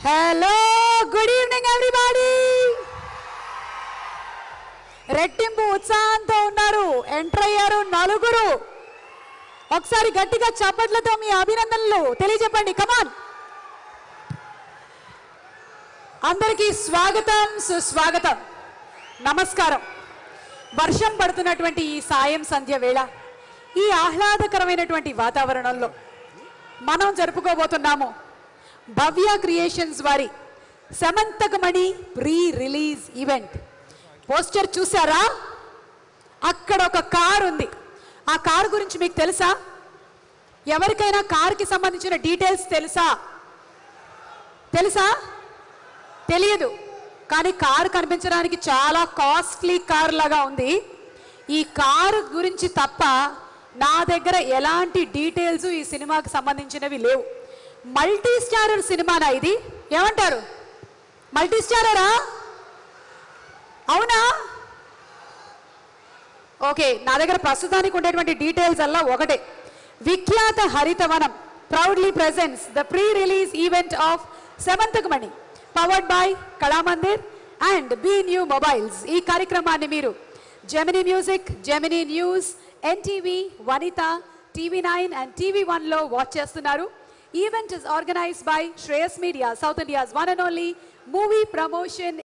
Hello good evening everybody. రెట్టింపు ఉత్సాహంతో ఉన్నారు, ఎంటర్ అయ్యారు నలుగురు. ఒకసారి గట్టిగా చప్పట్లతో మీ అభినందనలు తెలియజెప్పండి. కమాన్. అందరికీ స్వాగతం, సుస్వాగతం, నమస్కారం. వర్షం పడుతున్నటువంటి ఈ సాయం సంధ్య వేళ, ఈ ఆహ్లాదకరమైనటువంటి వాతావరణంలో మనం జరుపుకోబోతున్నాము భవ్య క్రియేషన్స్ వారి Samanthakamani pre release event. Poster చూసారా? అక్కడ ఒక కార్ ఉంది. ఆ కార్ గురించి మీకు తెలుసా? ఎవరికైనా కార్కి సంబంధించిన డీటెయిల్స్ తెలుసా? తెలియదు. కానీ కారు కనిపించడానికి చాలా కాస్ట్లీ కార్ లాగా ఉంది. ఈ కారు గురించి తప్ప నా దగ్గర ఎలాంటి డీటెయిల్స్ ఈ సినిమాకి సంబంధించినవి లేవు. మల్టీ స్టారర్ సినిమానా ఇది? ఏమంటారు? మల్టీ స్టారరా? అవునా? ఓకే, నా దగ్గర ప్రస్తుతానికి ఉండేటువంటి డీటెయిల్స్ అలా ఒకటే. Vikhyata Harithavanam proudly presents the pre release event of Samanthakamani powered by Kalamandir and B new mobiles. ఈ కార్యక్రమాన్ని మీరు Gemini music, Gemini news, NTV, Vanitha, TV9 and TV1 లో వాచ్ చేస్తున్నారు. Event is organized by Shreyas Media, South India's one and only movie promotion